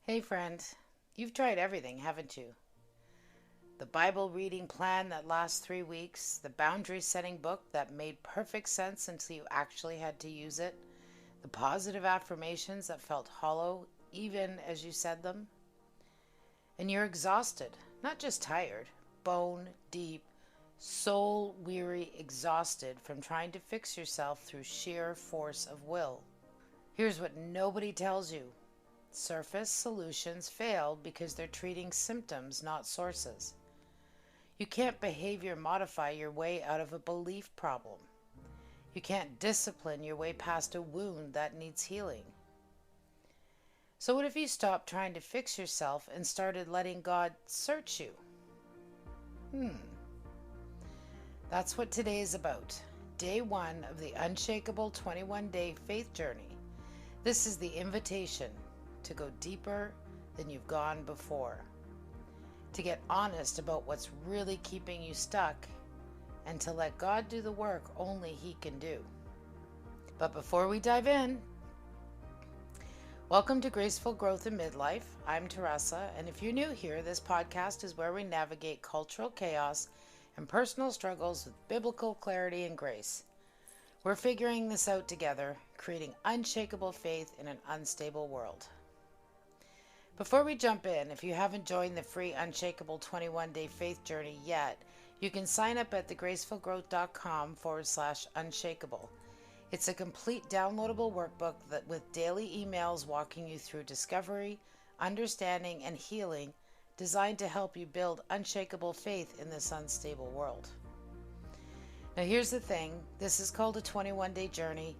Hey friend, you've tried everything, haven't you? The Bible reading plan that lasts 3 weeks, the boundary setting book that made perfect sense until you actually had to use it, the positive affirmations that felt hollow even as you said them. And you're exhausted, not just tired, bone deep, soul weary, exhausted from trying to fix yourself through sheer force of will. Here's what nobody tells you: surface solutions fail because they're treating symptoms, not sources. You can't behavior modify your way out of a belief problem. You can't discipline your way past a wound that needs healing. So, what if you stopped trying to fix yourself and started letting God search you? That's what today is about. Day one of the Unshakable 21-day faith journey. This is the invitation to go deeper than you've gone before, to get honest about what's really keeping you stuck, and to let God do the work only He can do. But before we dive in, welcome to Graceful Growth in Midlife. I'm Teresa, and if you're new here, this podcast is where we navigate cultural chaos and personal struggles with biblical clarity and grace. We're figuring this out together, creating unshakable faith in an unstable world. Before we jump in, if you haven't joined the free Unshakable 21-day faith journey yet, you can sign up at thegracefulgrowth.com/unshakable. It's a complete downloadable workbook with daily emails walking you through discovery, understanding, and healing, designed to help you build unshakable faith in this unstable world. Now here's the thing, this is called a 21-day journey,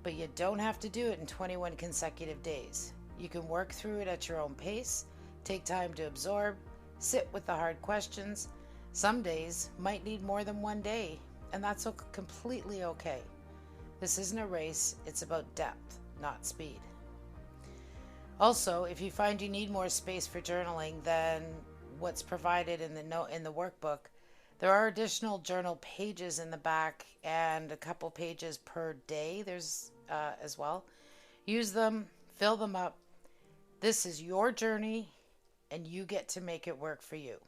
but you don't have to do it in 21 consecutive days. You can work through it at your own pace, take time to absorb, sit with the hard questions. Some days might need more than one day, and that's completely okay. This isn't a race, it's about depth, not speed. Also, if you find you need more space for journaling than what's provided in the workbook, there are additional journal pages in the back and a couple pages per day there's as well. Use them, fill them up. This is your journey, and you get to make it work for you.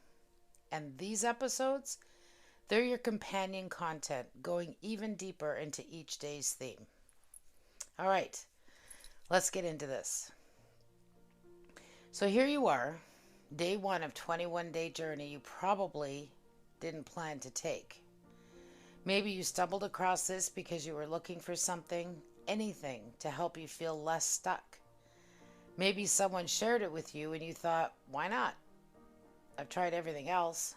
And these episodes, they're your companion content, going even deeper into each day's theme. All right, let's get into this. So here you are, day one of 21-day journey you probably didn't plan to take. Maybe you stumbled across this because you were looking for something, anything, to help you feel less stuck. Maybe someone shared it with you and you thought, why not? I've tried everything else.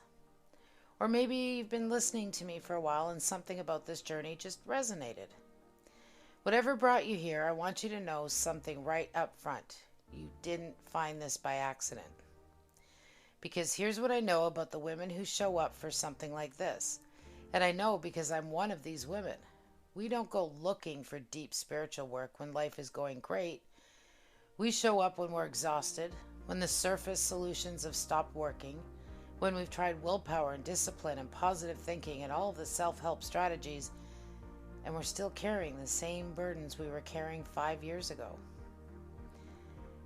Or maybe you've been listening to me for a while and something about this journey just resonated. Whatever brought you here, I want you to know something right up front. You didn't find this by accident. Because here's what I know about the women who show up for something like this. And I know because I'm one of these women. We don't go looking for deep spiritual work when life is going great. We show up when we're exhausted, when the surface solutions have stopped working, when we've tried willpower and discipline and positive thinking and all of the self-help strategies, and we're still carrying the same burdens we were carrying 5 years ago.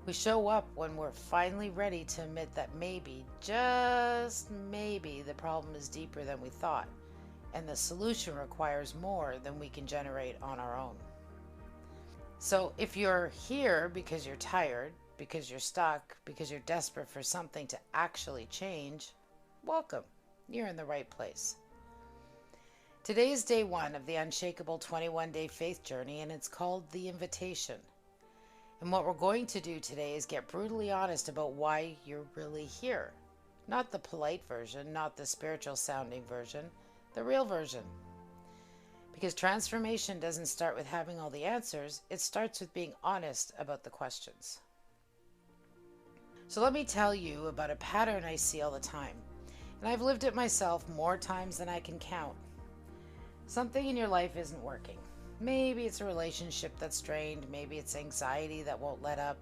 We show up when we're finally ready to admit that maybe, just maybe, the problem is deeper than we thought, and the solution requires more than we can generate on our own. So if you're here because you're tired, because you're stuck, because you're desperate for something to actually change, welcome. You're in the right place. Today is day one of the Unshakable 21-day faith journey, and it's called The Invitation. And what we're going to do today is get brutally honest about why you're really here. Not the polite version, not the spiritual sounding version, the real version. Because transformation doesn't start with having all the answers, it starts with being honest about the questions. So let me tell you about a pattern I see all the time. And I've lived it myself more times than I can count. Something in your life isn't working. Maybe it's a relationship that's strained. Maybe it's anxiety that won't let up.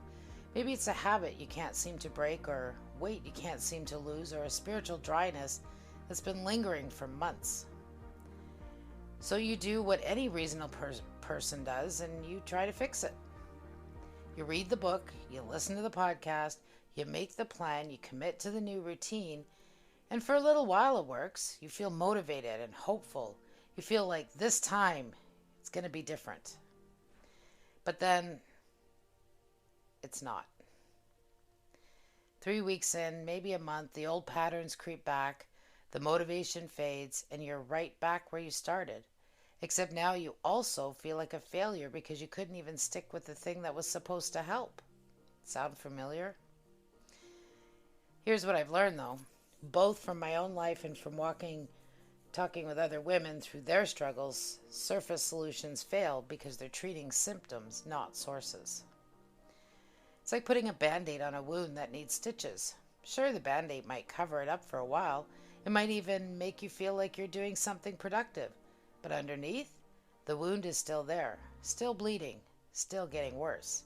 Maybe it's a habit you can't seem to break, or weight you can't seem to lose, or a spiritual dryness that's been lingering for months. So you do what any reasonable person does, and you try to fix it. You read the book, you listen to the podcast, you make the plan, you commit to the new routine, and for a little while it works. You feel motivated and hopeful. You feel like this time it's going to be different. But then it's not. 3 weeks in, maybe a month, the old patterns creep back, the motivation fades, and you're right back where you started. Except now you also feel like a failure because you couldn't even stick with the thing that was supposed to help. Sound familiar? Here's what I've learned though, both from my own life and from talking with other women through their struggles. Surface solutions fail because they're treating symptoms, not sources. It's like putting a Band-Aid on a wound that needs stitches. Sure, the Band-Aid might cover it up for a while. It might even make you feel like you're doing something productive. But underneath, the wound is still there, still bleeding, still getting worse.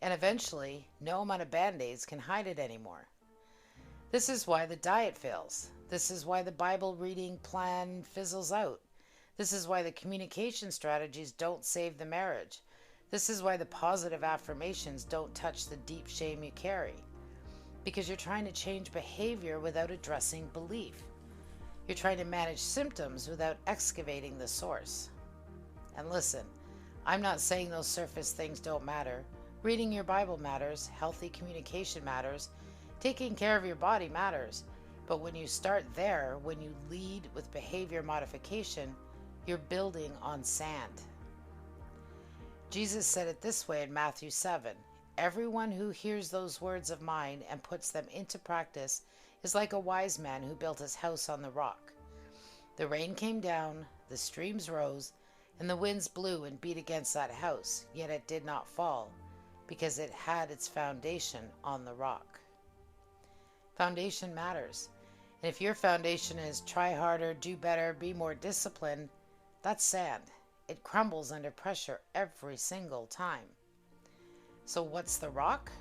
And eventually, no amount of Band-Aids can hide it anymore. This is why the diet fails. This is why the Bible reading plan fizzles out. This is why the communication strategies don't save the marriage. This is why the positive affirmations don't touch the deep shame you carry. Because you're trying to change behavior without addressing belief. You're trying to manage symptoms without excavating the source. And listen, I'm not saying those surface things don't matter. Reading your Bible matters, healthy communication matters, taking care of your body matters. But when you start there, when you lead with behavior modification, you're building on sand. Jesus said it this way in Matthew 7. Everyone who hears those words of mine and puts them into practice is like a wise man who built his house on the rock. The rain came down, the streams rose, and the winds blew and beat against that house, yet it did not fall, because it had its foundation on the rock. Foundation matters. And if your foundation is try harder, do better, be more disciplined, that's sand. It crumbles under pressure every single time. So what's the rock?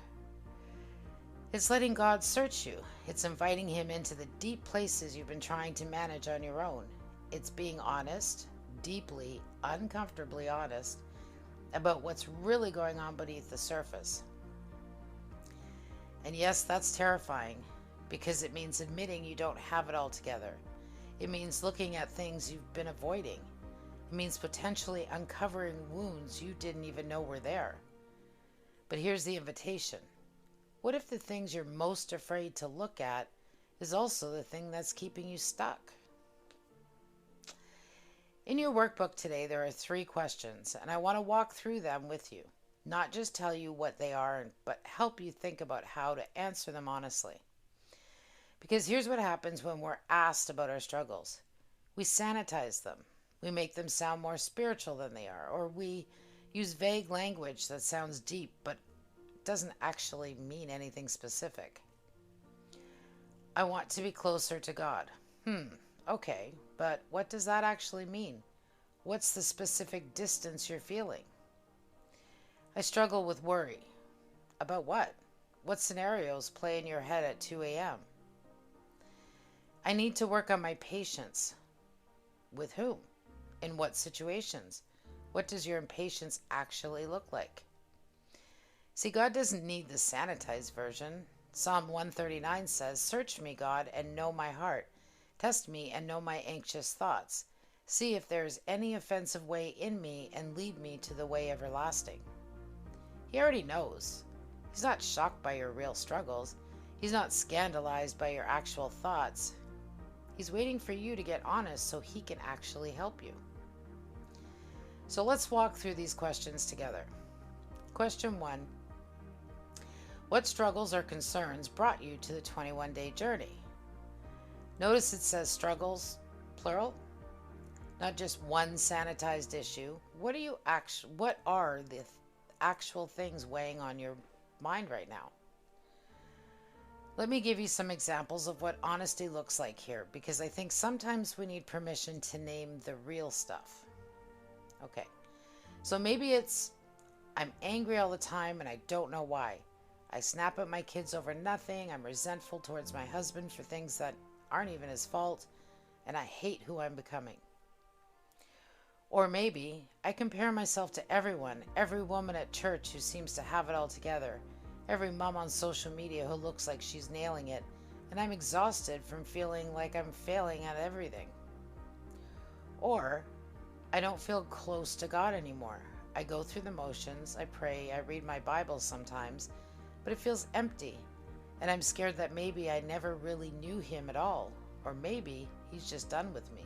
It's letting God search you. It's inviting Him into the deep places you've been trying to manage on your own. It's being honest, deeply, uncomfortably honest, about what's really going on beneath the surface. And yes, that's terrifying, because it means admitting you don't have it all together. It means looking at things you've been avoiding. It means potentially uncovering wounds you didn't even know were there. But here's the invitation. What if the things you're most afraid to look at is also the thing that's keeping you stuck? In your workbook today, there are 3 questions, and I want to walk through them with you. Not just tell you what they are, but help you think about how to answer them honestly. Because here's what happens when we're asked about our struggles. We sanitize them. We make them sound more spiritual than they are, or we use vague language that sounds deep but doesn't actually mean anything specific. I want to be closer to God. Okay, but what does that actually mean? What's the specific distance you're feeling? I struggle with worry. About what? What scenarios play in your head at 2 a.m.? I need to work on my patience. With whom? In what situations? What does your impatience actually look like? See, God doesn't need the sanitized version. Psalm 139 says, "Search me, God, and know my heart. Test me and know my anxious thoughts. See if there is any offensive way in me and lead me to the way everlasting." He already knows. He's not shocked by your real struggles. He's not scandalized by your actual thoughts. He's waiting for you to get honest so He can actually help you. So let's walk through these questions together. Question 1. What struggles or concerns brought you to the 21-day journey? Notice it says struggles, plural, not just one sanitized issue. What are the actual things weighing on your mind right now? Let me give you some examples of what honesty looks like here, because I think sometimes we need permission to name the real stuff. Okay, so maybe it's, I'm angry all the time and I don't know why. I snap at my kids over nothing. I'm resentful towards my husband for things that aren't even his fault, and I hate who I'm becoming. Or maybe I compare myself to everyone, every woman at church who seems to have it all together, every mom on social media who looks like she's nailing it, and I'm exhausted from feeling like I'm failing at everything. Or I don't feel close to God anymore. I go through the motions, I pray, I read my Bible sometimes, but it feels empty, and I'm scared that maybe I never really knew Him at all, or maybe He's just done with me.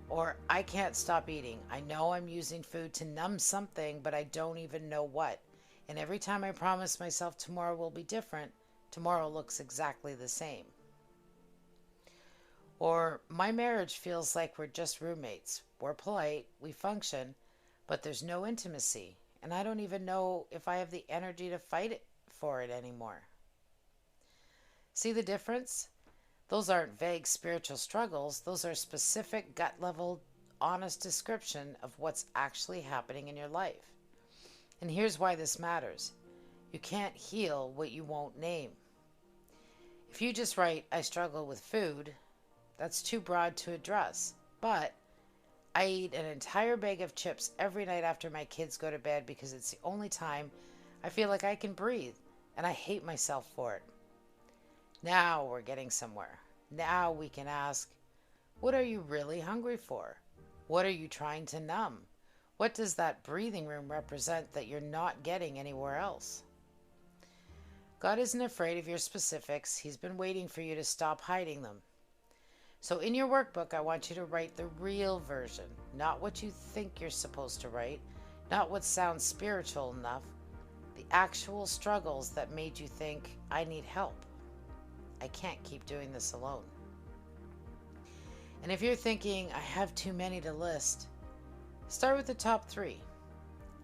Or I can't stop eating. I know I'm using food to numb something, but I don't even know what. And every time I promise myself tomorrow will be different, tomorrow looks exactly the same. Or my marriage feels like we're just roommates. We're polite, we function, but there's no intimacy. And I don't even know if I have the energy to for it anymore. See the difference? Those aren't vague spiritual struggles. Those are specific gut level, honest description of what's actually happening in your life. And here's why this matters. You can't heal what you won't name. If you just write, I struggle with food, that's too broad to address. But I eat an entire bag of chips every night after my kids go to bed because it's the only time I feel like I can breathe, and I hate myself for it. Now we're getting somewhere. Now we can ask, what are you really hungry for? What are you trying to numb? What does that breathing room represent that you're not getting anywhere else? God isn't afraid of your specifics. He's been waiting for you to stop hiding them. So in your workbook, I want you to write the real version, not what you think you're supposed to write, not what sounds spiritual enough, the actual struggles that made you think, I need help. I can't keep doing this alone. And if you're thinking, I have too many to list, start with the top 3,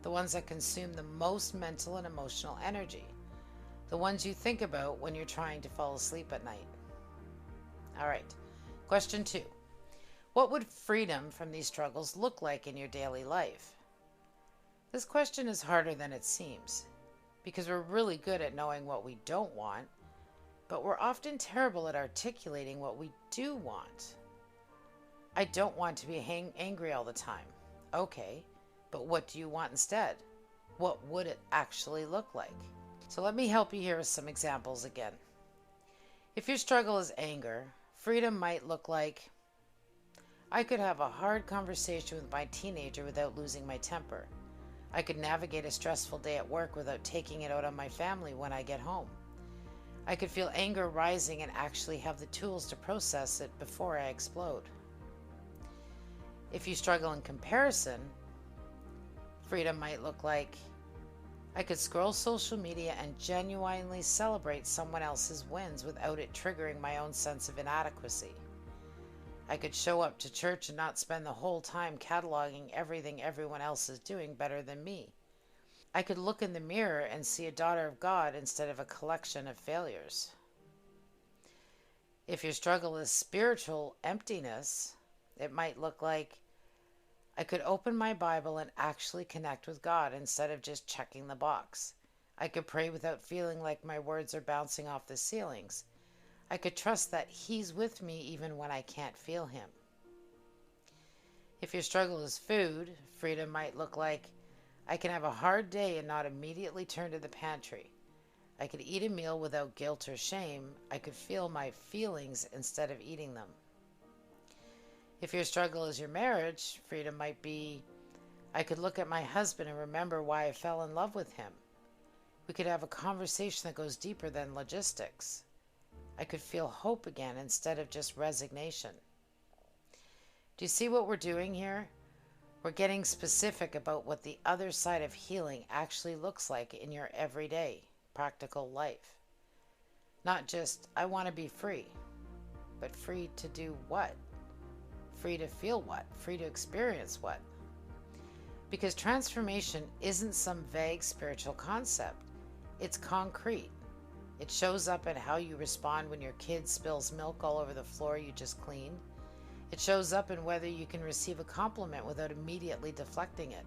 the ones that consume the most mental and emotional energy, the ones you think about when you're trying to fall asleep at night. All right, question 2. What would freedom from these struggles look like in your daily life? This question is harder than it seems, because we're really good at knowing what we don't want, but we're often terrible at articulating what we do want. I don't want to be angry all the time. Okay, but what do you want instead? What would it actually look like? So let me help you here with some examples again. If your struggle is anger, freedom might look like, I could have a hard conversation with my teenager without losing my temper. I could navigate a stressful day at work without taking it out on my family when I get home. I could feel anger rising and actually have the tools to process it before I explode. If you struggle in comparison, freedom might look like, I could scroll social media and genuinely celebrate someone else's wins without it triggering my own sense of inadequacy. I could show up to church and not spend the whole time cataloging everything everyone else is doing better than me. I could look in the mirror and see a daughter of God instead of a collection of failures. If your struggle is spiritual emptiness, it might look like, I could open my Bible and actually connect with God instead of just checking the box. I could pray without feeling like my words are bouncing off the ceilings. I could trust that He's with me even when I can't feel Him. If your struggle is food, freedom might look like, I can have a hard day and not immediately turn to the pantry. I could eat a meal without guilt or shame. I could feel my feelings instead of eating them. If your struggle is your marriage, freedom might be, I could look at my husband and remember why I fell in love with him. We could have a conversation that goes deeper than logistics. I could feel hope again instead of just resignation. Do you see what we're doing here? We're getting specific about what the other side of healing actually looks like in your everyday, practical life. Not just, I want to be free, but free to do what? Free to feel what? Free to experience what? Because transformation isn't some vague spiritual concept. It's concrete. It shows up in how you respond when your kid spills milk all over the floor you just cleaned. It shows up in whether you can receive a compliment without immediately deflecting it.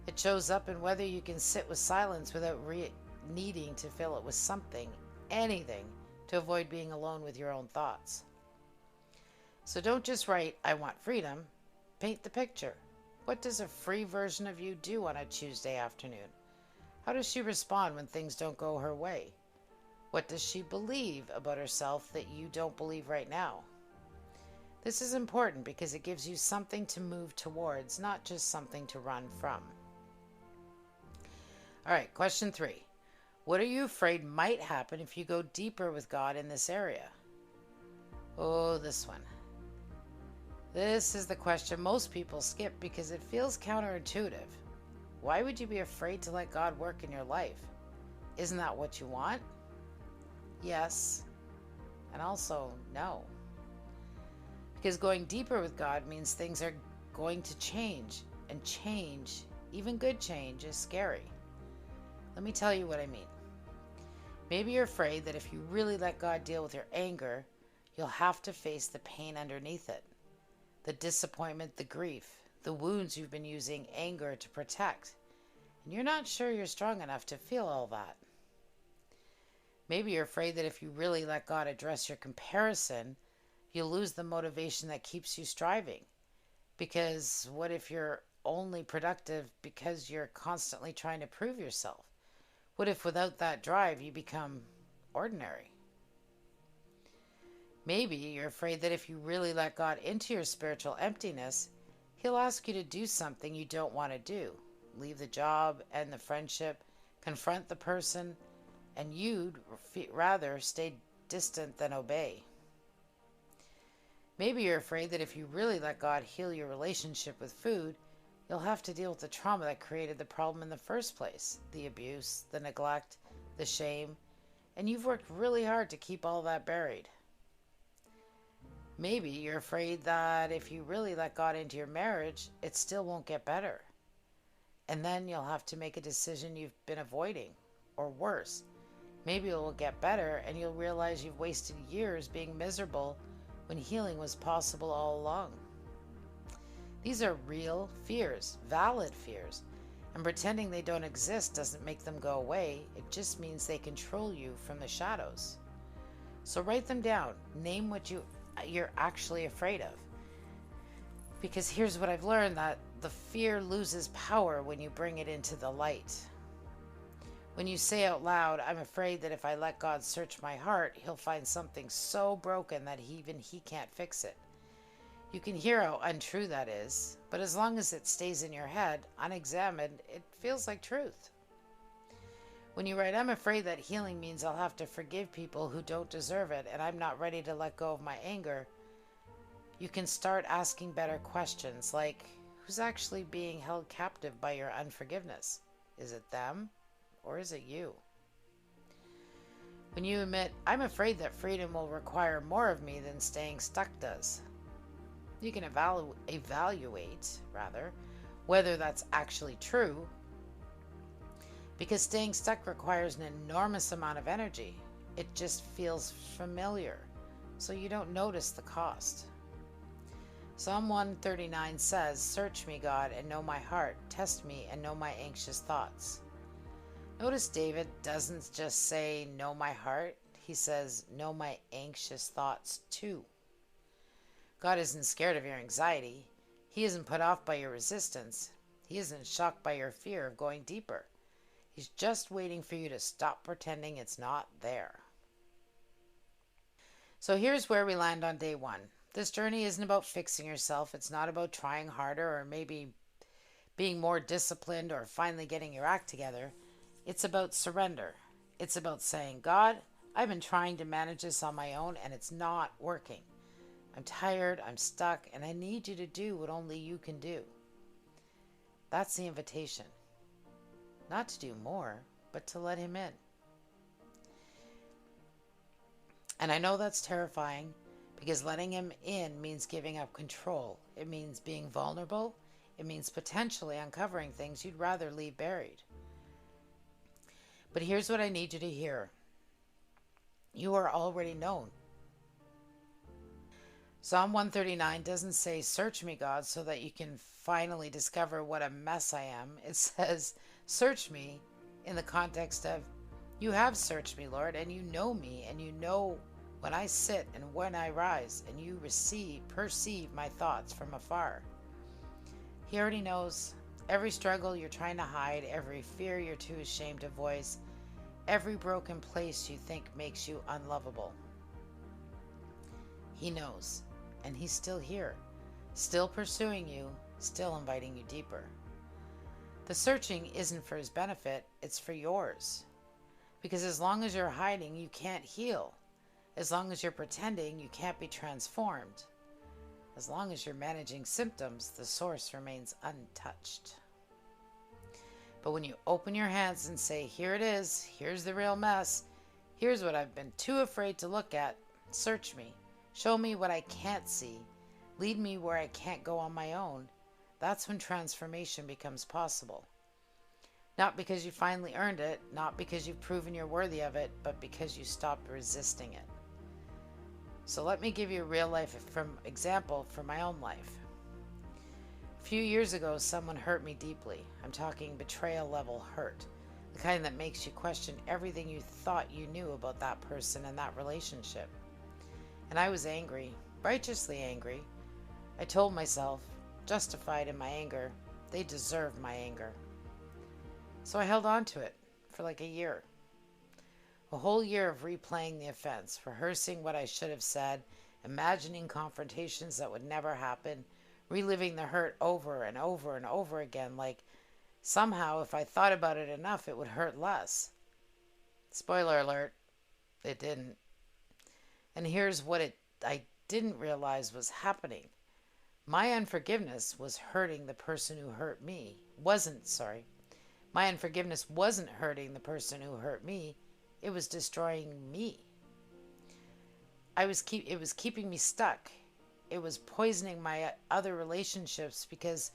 It shows up in whether you can sit with silence without needing to fill it with something, anything, to avoid being alone with your own thoughts. So don't just write, I want freedom. Paint the picture. What does a free version of you do on a Tuesday afternoon? How does she respond when things don't go her way? What does she believe about herself that you don't believe right now? This is important because it gives you something to move towards, not just something to run from. All right, question 3. What are you afraid might happen if you go deeper with God in this area? Oh, this one. This is the question most people skip because it feels counterintuitive. Why would you be afraid to let God work in your life? Isn't that what you want? Yes, and also no. Because going deeper with God means things are going to change, and change, even good change, is scary. Let me tell you what I mean. Maybe you're afraid that if you really let God deal with your anger, you'll have to face the pain underneath it. The disappointment, the grief, the wounds you've been using anger to protect. And you're not sure you're strong enough to feel all that. Maybe you're afraid that if you really let God address your comparison, you'll lose the motivation that keeps you striving. Because what if you're only productive because you're constantly trying to prove yourself? What if without that drive you become ordinary? Maybe you're afraid that if you really let God into your spiritual emptiness, He'll ask you to do something you don't want to do. Leave the job, end the friendship, confront the person, and you'd rather stay distant than obey. Maybe you're afraid that if you really let God heal your relationship with food, you'll have to deal with the trauma that created the problem in the first place, the abuse, the neglect, the shame, and you've worked really hard to keep all that buried. Maybe you're afraid that if you really let God into your marriage, it still won't get better. And then you'll have to make a decision you've been avoiding, or worse. Maybe it will get better and you'll realize you've wasted years being miserable when healing was possible all along. These are real fears, valid fears, and pretending they don't exist doesn't make them go away. It just means they control you from the shadows. So write them down. Name what you're actually afraid of. Because here's what I've learned, that the fear loses power when you bring it into the light. When you say out loud, I'm afraid that if I let God search my heart, He'll find something so broken that even He can't fix it. You can hear how untrue that is, but as long as it stays in your head, unexamined, it feels like truth. When you write, I'm afraid that healing means I'll have to forgive people who don't deserve it, and I'm not ready to let go of my anger, you can start asking better questions like, who's actually being held captive by your unforgiveness? Is it them, or is it you? When you admit, I'm afraid that freedom will require more of me than staying stuck does, you can evaluate whether that's actually true, because staying stuck requires an enormous amount of energy. It just feels familiar, so you don't notice the cost. Psalm 139 says, search me, God, and know my heart. Test me and know my anxious thoughts. Notice David doesn't just say, know my heart. He says, know my anxious thoughts too. God isn't scared of your anxiety. He isn't put off by your resistance. He isn't shocked by your fear of going deeper. He's just waiting for you to stop pretending it's not there. So here's where we land on day 1. This journey isn't about fixing yourself. It's not about trying harder or maybe being more disciplined or finally getting your act together. It's about surrender. It's about saying, God, I've been trying to manage this on my own and it's not working. I'm tired, I'm stuck, and I need you to do what only you can do. That's the invitation. Not to do more, but to let Him in. And I know that's terrifying because letting Him in means giving up control. It means being vulnerable. It means potentially uncovering things you'd rather leave buried. But here's what I need you to hear. You are already known. Psalm 139 doesn't say, search me, God, so that you can finally discover what a mess I am. It says, search me in the context of, you have searched me, Lord, and you know me, and you know when I sit and when I rise, and you perceive my thoughts from afar. He already knows every struggle you're trying to hide, every fear you're too ashamed to voice, every broken place you think makes you unlovable. He knows, and he's still here, still pursuing you, still inviting you deeper. The searching isn't for his benefit, it's for yours. Because as long as you're hiding, you can't heal. As long as you're pretending, you can't be transformed. As long as you're managing symptoms, the source remains untouched. But when you open your hands and say, here it is, here's the real mess, here's what I've been too afraid to look at, search me, show me what I can't see, lead me where I can't go on my own, that's when transformation becomes possible. Not because you finally earned it, not because you've proven you're worthy of it, but because you stopped resisting it. So let me give you a real life example from my own life. A few years ago, someone hurt me deeply. I'm talking betrayal level hurt. The kind that makes you question everything you thought you knew about that person and that relationship. And I was angry, righteously angry. I told myself, justified in my anger, they deserved my anger. So I held on to it for like a year. A whole year of replaying the offense, rehearsing what I should have said, imagining confrontations that would never happen, reliving the hurt over and over and over again, like somehow if I thought about it enough, it would hurt less. Spoiler alert, it didn't. And here's what I didn't realize was happening. My unforgiveness was hurting the person who hurt me. My unforgiveness wasn't hurting the person who hurt me. It was destroying me. It was keeping me stuck. It was poisoning my other relationships because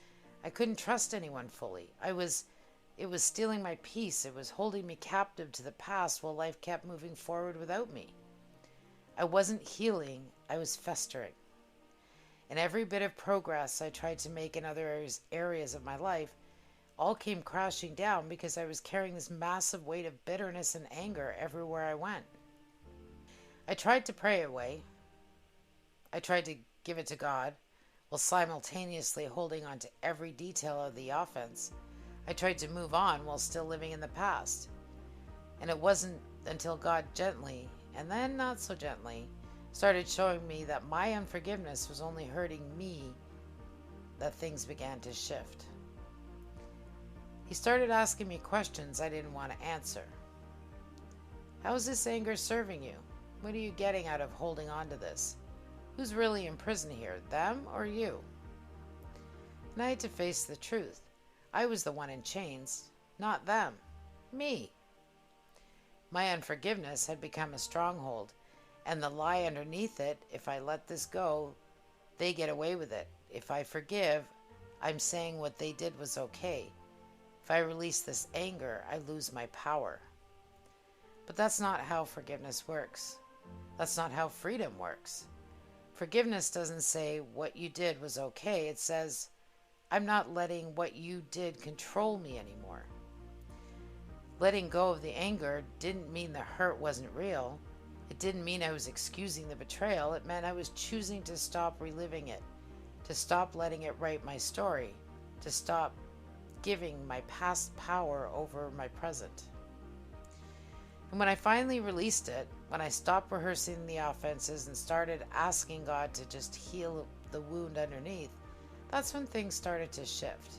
I couldn't trust anyone fully. It was stealing my peace. It was holding me captive to the past while life kept moving forward without me. I wasn't healing. I was festering. And every bit of progress I tried to make in other areas of my life all came crashing down because I was carrying this massive weight of bitterness and anger everywhere I went. I tried to pray it away. I tried to give it to God while simultaneously holding on to every detail of the offense. I tried to move on while still living in the past. And it wasn't until God gently, and then not so gently, started showing me that my unforgiveness was only hurting me that things began to shift. He started asking me questions I didn't want to answer. How is this anger serving you? What are you getting out of holding on to this? Who's really in prison here, them or you? And I had to face the truth. I was the one in chains, not them. Me. My unforgiveness had become a stronghold, and the lie underneath it, if I let this go, they get away with it. If I forgive, I'm saying what they did was okay. If I release this anger, I lose my power. But that's not how forgiveness works. That's not how freedom works. Forgiveness doesn't say what you did was okay. It says, I'm not letting what you did control me anymore. Letting go of the anger didn't mean the hurt wasn't real. It didn't mean I was excusing the betrayal. It meant I was choosing to stop reliving it, to stop letting it write my story, to stop giving my past power over my present. And when I finally released it, when I stopped rehearsing the offenses and started asking God to just heal the wound underneath, that's when things started to shift.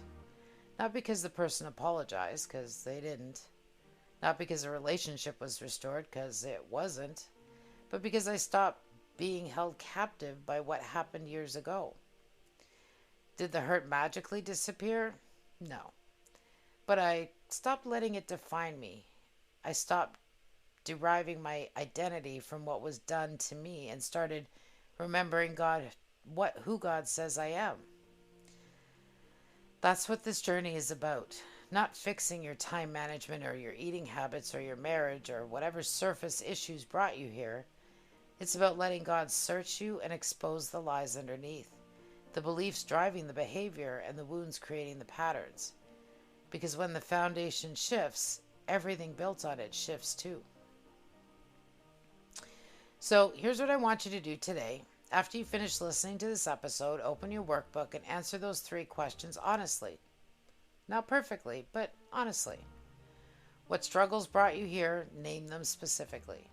Not because the person apologized, because they didn't. Not because the relationship was restored, because it wasn't. But because I stopped being held captive by what happened years ago. Did the hurt magically disappear? No. But I stopped letting it define me. I stopped deriving my identity from what was done to me and started remembering who God says I am. That's what this journey is about. Not fixing your time management or your eating habits or your marriage or whatever surface issues brought you here. It's about letting God search you and expose the lies underneath, the beliefs driving the behavior and the wounds creating the patterns. Because when the foundation shifts, everything built on it shifts too. So here's what I want you to do today. After you finish listening to this episode, open your workbook and answer those 3 questions honestly. Not perfectly, but honestly. What struggles brought you here? Name them specifically.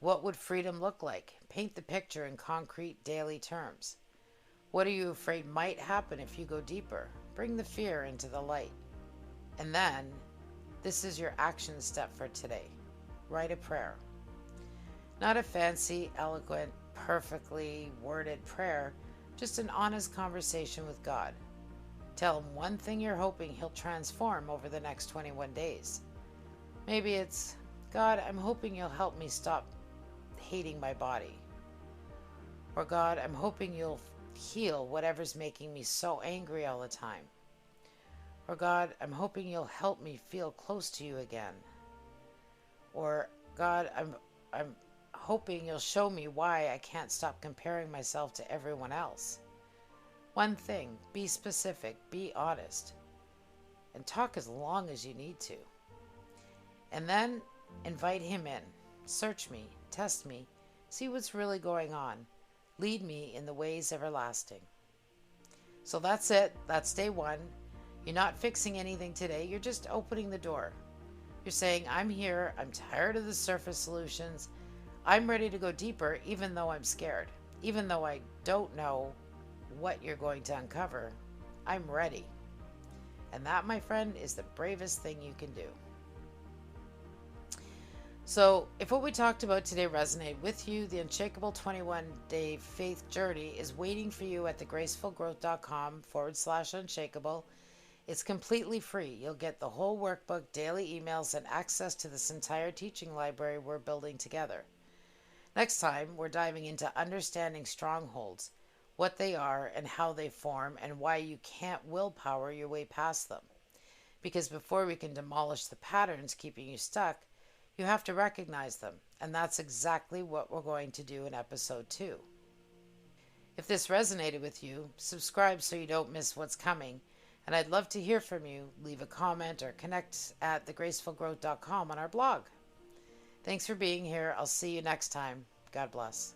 What would freedom look like? Paint the picture in concrete daily terms. What are you afraid might happen if you go deeper? Bring the fear into the light. And then, this is your action step for today. Write a prayer. Not a fancy, eloquent, perfectly worded prayer, just an honest conversation with God. Tell him one thing you're hoping he'll transform over the next 21 days. Maybe it's, God, I'm hoping you'll help me stop hating my body. Or God, I'm hoping you'll heal whatever's making me so angry all the time. Or God, I'm hoping you'll help me feel close to you again. Or God, I'm hoping you'll show me why I can't stop comparing myself to everyone else. One thing, be specific, be honest, and talk as long as you need to. And then invite him in. Search me, test me, see what's really going on. Lead me in the ways everlasting. So that's it. That's day 1. You're not fixing anything today. You're just opening the door. You're saying, I'm here. I'm tired of the surface solutions. I'm ready to go deeper, even though I'm scared. Even though I don't know what you're going to uncover, I'm ready. And that, my friend, is the bravest thing you can do. So, if what we talked about today resonated with you, the Unshakable 21-Day Faith Journey is waiting for you at thegracefulgrowth.com/unshakable. It's completely free. You'll get the whole workbook, daily emails, and access to this entire teaching library we're building together. Next time, we're diving into understanding strongholds, what they are and how they form, and why you can't willpower your way past them. Because before we can demolish the patterns keeping you stuck, you have to recognize them, and that's exactly what we're going to do in episode 2. If this resonated with you, subscribe so you don't miss what's coming, and I'd love to hear from you. Leave a comment or connect at thegracefulgrowth.com on our blog. Thanks for being here. I'll see you next time. God bless.